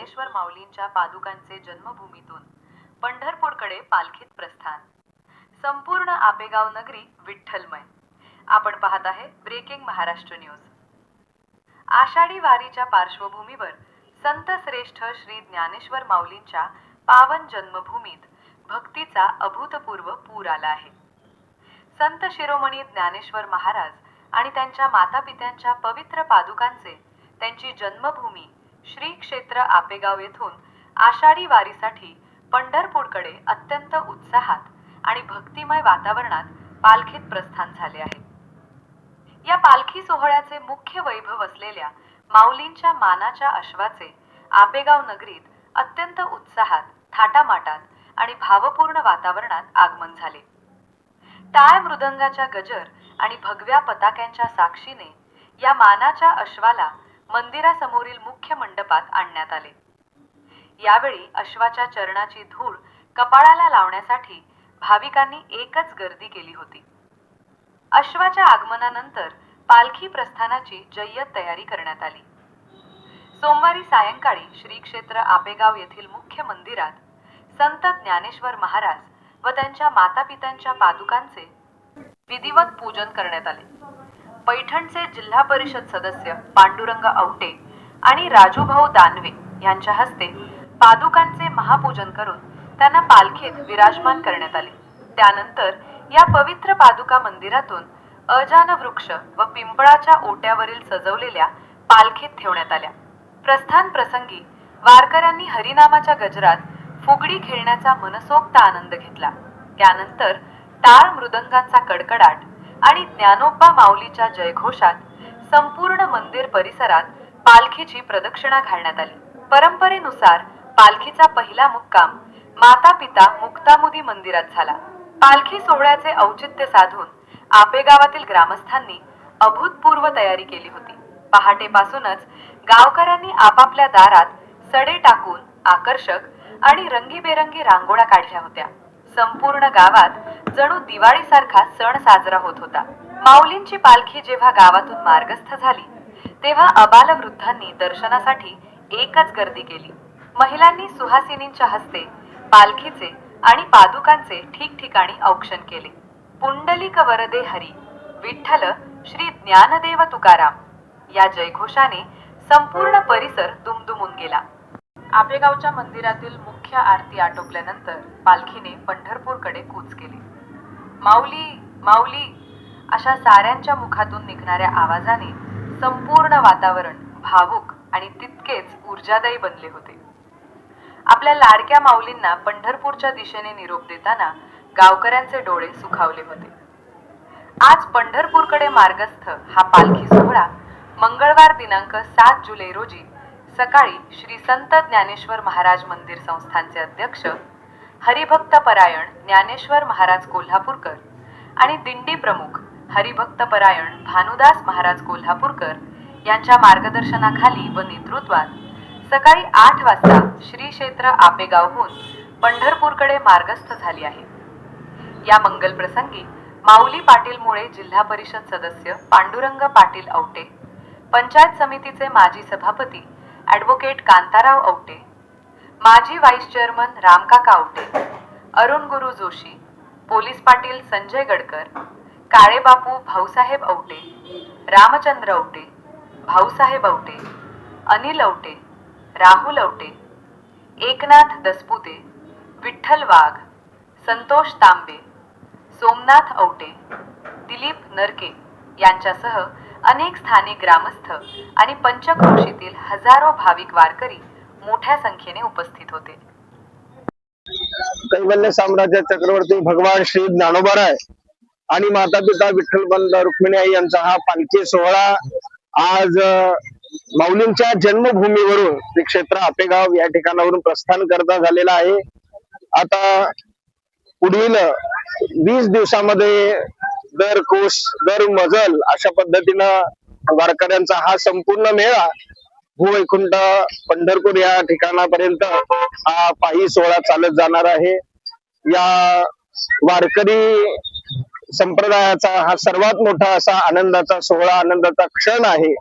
ज्ञानेश्वर माऊलींच्या पादुकांचे जन्मभूमीतून पंढरपूरकडे पालखीत प्रस्थान। संपूर्ण आपेगाव नगरी विठ्ठलमय। आपण पाहत आहे ब्रेकिंग महाराष्ट्र न्यूज। आषाढी वारीच्या पार्श्वभूमीवर संत श्रेष्ठ श्री ज्ञानेश्वर माऊलींच्या पावन जन्मभूमीत भक्तीचा अभूतपूर्व पूर आला आहे। संत शिरोमणी ज्ञानेश्वर महाराज आणि त्यांच्या मातापित्यांच्या पवित्र पादुकांचे त्यांची जन्मभूमी श्री क्षेत्र आपेगाव येथून आषाढी वारीसाठी पंढरपूरकडे अत्यंत उत्साहात आणि भक्तिमय वातावरणात पालखीत प्रस्थान झाले आहे। या पालखी सोहळ्याचे मुख्य वैभव असलेल्या माऊलींच्या मानाच्या अश्वाचे आपेगाव नगरीत अत्यंत उत्साहात, थाटामाटात आणि भावपूर्ण वातावरणात आगमन झाले। टाळ मृदंगाच्या गजर आणि भगव्या पताक्यांच्या साक्षीने या मानाच्या अश्वाला मंदिरासमोरील मुख्य मंडपात आणण्यात आले। यावेळी अश्वाच्या चरणाची धूळ कपाळाला लावण्यासाठी भाविकांनी एकच गर्दी केली होती। अश्वाच्या आगमनानंतर पालखी प्रस्थानाची जय्यत तयारी करण्यात आली। सोमवारी सायंकाळी श्री क्षेत्र आपेगाव येथील मुख्य मंदिरात संत ज्ञानेश्वर महाराज व त्यांच्या मातापित्यांच्या पादुकांचे विधिवत पूजन करण्यात आले। पैठणचे जिल्हा परिषद सदस्य पांडुरंग आवटे आणि राजूभाऊ दानवे यांच्या हस्ते पादुकांचे महापूजन करून त्यांना पालखीत विराजमान करण्यात आले। त्यानंतर या पवित्र पादुका मंदिरातून अजान वृक्ष व पिंपळाच्या ओट्यावरील सजवलेल्या पालखीत ठेवण्यात आल्या। प्रस्थान प्रसंगी वारकऱ्यांनी हरिनामाच्या गजरात फुगडी खेळण्याचा मनसोक्त आनंद घेतला। त्यानंतर टाळ मृदंगांचा कडकडाट आणि ज्ञानोबा माऊलीच्या जयघोषात संपूर्ण मंदिर परिसरात पालखीची प्रदक्षिणा घालण्यात आली। परंपरेनुसार पालखीचा पहिला मुक्काम माता पिता मुक्तामुदी मंदिरात झाला। पालखी सोहळ्याचे औचित्य साधून आपेगावातील ग्रामस्थांनी अभूतपूर्व तयारी केली होती। पहाटेपासूनच गावकऱ्यांनी आपापल्या दारात सडे टाकून आकर्षक आणि रंगीबेरंगी रांगोळ्या काढल्या होत्या। संपूर्ण गावात जणू दिवाळीसारखा सण साजरा होत होता। माऊलींची पालखी जेव्हा गावातून मार्गस्थ झाली तेव्हा आबालवृद्धांनी दर्शनासाठी एकच गर्दी केली। महिलांनी सुहासिनींच्या हस्ते पालखीचे आणि पादुकांचे ठिकठिकाणी औक्षण केले। पुंडलिक वरदे हरी विठ्ठल श्री ज्ञानदेव तुकाराम या जयघोषाने संपूर्ण परिसर दुमदुमून गेला। आपेगावच्या मंदिरातील मुख्य आरती आटोपल्यानंतर पालखीने पंढरपूरकडे कूच केली। माऊली माऊली अशा साऱ्यांच्या मुखातून निघणाऱ्या आवाजाने संपूर्ण वातावरण भावुक आणि तितकेच ऊर्जादायी बनले होते। आपल्या लाडक्या माऊलींना पंढरपूरच्या दिशेने निरोप देताना गावकऱ्यांचे डोळे सुखावले होते। आज पंढरपूरकडे मार्गस्थ हा पालखी सोहळा मंगळवार दिनांक 7 जुलै रोजी सकाळी श्री संत ज्ञानेश्वर महाराज मंदिर संस्थानचे अध्यक्ष हरिभक्त परायण ज्ञानेश्वर महाराज कोल्हापूरकर आणि दिंडी प्रमुख हरिभक्त परायण भानुदास महाराज कोल्हापूरकर यांच्या मार्गदर्शनाखाली व नेतृत्वात सकाळी 8 वाजता श्री क्षेत्र आपेगावहून पंढरपूरकडे मार्गस्थ झाली आहे। या मंगल प्रसंगी माऊली पाटील मुळे जिल्हा परिषद सदस्य पांडुरंग पाटील आवटे, पंचायत समितीचे माजी सभापती ॲडव्होकेट कांताराव आवटे, माजी व्हाईस चेअरमन रामकाका आवटे, अरुण गुरु जोशी, पोलीस पाटील संजय गडकर, काळे बापू भाऊसाहेब आवटे, रामचंद्र आवटे, भाऊसाहेब आवटे, अनिल आवटे, राहुल आवटे, एकनाथ दसपुते, विठ्ठल वाघ, संतोष तांबे, सोमनाथ आवटे, दिलीप नरके यांच्यासह अनेक स्थानिक ग्रामस्थ आणि पंचक्रोशीतील हजारो भाविक वारकरी मोठ्या संख्येने उपस्थित होते। कैवल्य साम्राज्य चक्रवर्ती भगवान श्री ज्ञानोबाराय आणि माता पिता विठ्ठलबंध रुक्मिणी आई यांचा हा पालखी सोहळा आज माऊलींच्या जन्मभूमीवरून श्री क्षेत्र आपेगाव या ठिकाणावरून प्रस्थान करता झालेला आहे। आता पुढील 20 दिवसामध्ये दर कोस दर मजल अशा पद्धतीनं वारकऱ्यांचा हा संपूर्ण मेळा भूवैकुंठ पंढरपूर या ठिकाणापर्यंत हा पायी सोहळा चालत जाणार आहे। या वारकरी संप्रदायाचा हा सर्वात मोठा असा आनंदाचा सोहळा, आनंदाचा क्षण आहे।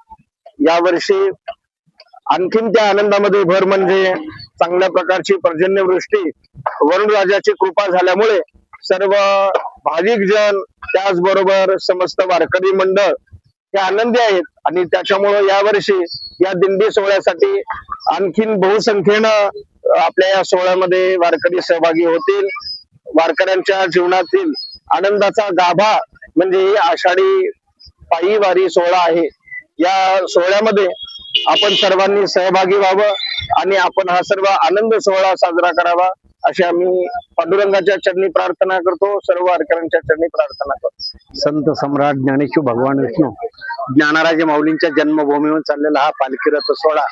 यावर्षी आणखीन त्या आनंदामध्ये भर म्हणजे चांगल्या प्रकारची पर्जन्यवृष्टी वरुण राजाची कृपा झाल्यामुळे सर्व भाविक जन त्याचबरोबर समस्त वारकरी मंडळ हे आनंदी आहेत आणि त्याच्यामुळे यावर्षी या दिंडी सोहळ्यासाठी आणखीन बहुसंख्येनं आपल्या या सोहळ्यामध्ये वारकरी सहभागी होतील. वारकऱ्यांच्या जीवनातील आनंदाचा गाभा म्हणजे ही आषाढी पायी वारी सोहळा आहे. या सोहळ्यामध्ये आपण सर्वांनी सहभागी व्हावं आणि आपण हा सर्व आनंद सोहळा साजरा करावा अशी आम्ही पांडुरंगाच्या चरणी प्रार्थना करतो. सर्व वारकऱ्यांच्या चरणी प्रार्थना करतो. संत सम्राट ज्ञानेश्वर भगवान विष्णू ज्ञानराज माऊलींच्या जन्मभूमीवर चाललेला हा पालखी रथ सोहळा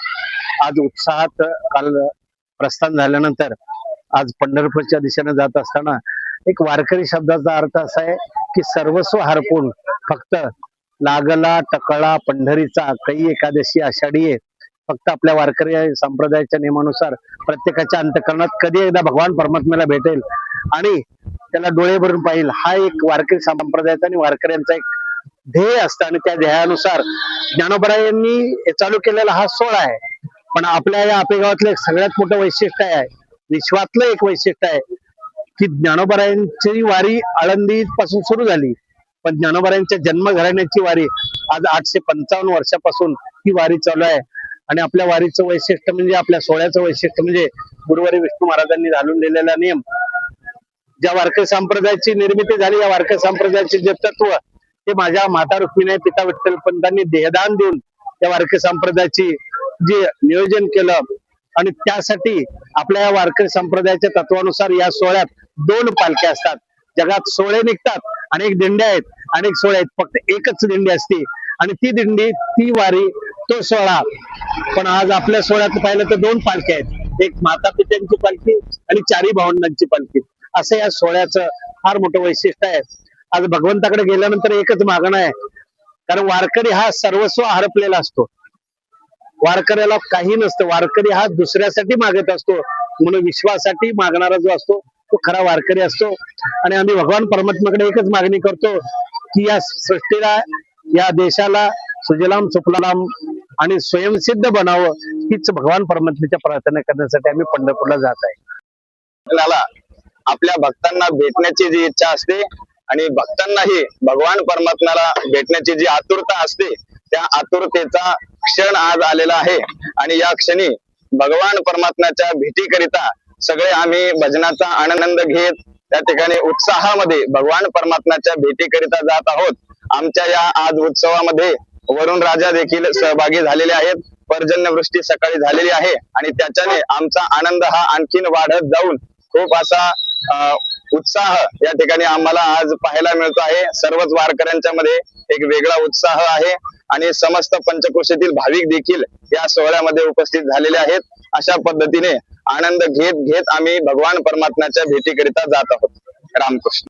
आज उत्साहात काल प्रस्थान झाल्यानंतर आज पंढरपूरच्या दिशेने जात असताना एक वारकरी शब्दाचा अर्थ असा आहे की सर्वस्व हरपून फक्त लागला टकळा पंढरीचा काही एकादशी आषाढी आहे. फक्त आपल्या वारकरी संप्रदायाच्या नियमानुसार प्रत्येकाच्या अंतःकरणात कधी एकदा भगवान परमात्म्याला भेटेल आणि त्याला डोळे भरून पाहिल हा एक वारकरी संप्रदायाचा आणि वारकऱ्यांचा एक ध्येय असतं आणि त्या ध्येयानुसार ज्ञानोबरायांनी चालू केलेला हा सोहळा आहे. पण आपल्या या आपेगावातलं एक सगळ्यात मोठं वैशिष्ट्य आहे, विश्वातलं एक वैशिष्ट्य आहे की ज्ञानोबरायांची वारी आळंदी पासून सुरू झाली पण ज्ञानोबरायांच्या जन्म घराण्याची वारी आज 855 वर्षापासून ही वारी चालू आहे. आणि आपल्या वारीचं वैशिष्ट्य म्हणजे आपल्या सोहळ्याचं वैशिष्ट्य म्हणजे गुरुवारी विष्णू महाराजांनी घालून दिलेला नियम. ज्या वारकरी संप्रदायाची निर्मिती झाली या वारकरी संप्रदायाचे जे तत्व ते माझ्या माता रुक्मिणी पिता विठ्ठल पंतांनी देहदान देऊन त्या वारकरी संप्रदायाची जे नियोजन केलं आणि त्यासाठी आपल्या या वारकरी संप्रदायाच्या तत्वानुसार या सोहळ्यात 2 पालख्या असतात. जगात सोहळे निघतात, अनेक दिंड्या आहेत, अनेक सोहळे आहेत, फक्त एकच दिंडी असते आणि ती दिंडी ती वारी तो सोहळा. पण आज आपल्या सोहळ्यात पाहिलं तर 2 पालख्या आहेत, एक माता पित्यांची पालखी आणि 4 भावंडांची पालखी. असं या सोहळ्याचं फार मोठं वैशिष्ट्य आहे. आज भगवंताकडे गेल्यानंतर एकच मागणं आहे, कारण वारकरी हा सर्वस्व हरपलेला असतो. वारकऱ्याला काही नसतं, वारकरी हा दुसऱ्यासाठी मागत असतो म्हणून विश्वासाठी मागणारा जो असतो तो खरा वारकरी असतो. आणि आम्ही भगवान परमात्म्याकडे एकच मागणी करतो की या सृष्टीला या देशाला सुजलाम सुफलाम आणि स्वयंसिद्ध बनावं हीच भगवान परमात्म्याच्या प्रार्थना करण्यासाठी आम्ही पंढरपूरला जात आहे. आपल्याला आपल्या भक्तांना भेटण्याची जी इच्छा असते आणि भक्तांनाही भगवान परमात्म्याला भेटण्याची जी आतुरता असते त्या आतुरतेचा क्षण आज आलेला आहे. आणि या क्षणी भगवान परमात्म्याच्या भेटीकरिता सगळे आम्ही भजनाचा आनंद घेत त्या ठिकाणी उत्साहामध्ये भगवान परमात्म्याच्या भेटीकरिता जात आहोत. आमच्या या आज उत्सवामध्ये वरुण राजा देखील सहभागी झालेले आहेत. पर्जन्यवृष्टी सकाळी झालेली आहे आणि त्याच्याने आमचा आनंद हा आणखीन वाढत जाऊन खूप असा उत्साह या ठिकाणी आम्हाला आज पाहायला मिळतो आहे. सर्वच वारकऱ्यांच्या मध्ये एक वेगळा उत्साह आहे आणि समस्त पंचक्रोशीतील भाविक देखील या सोहळ्यामध्ये उपस्थित झालेले आहेत. अशा पद्धतीने आनंद घेत घेत आम्ही भगवान परमात्म्याच्या भेटीकरिता जात आहोत. रामकृष्ण.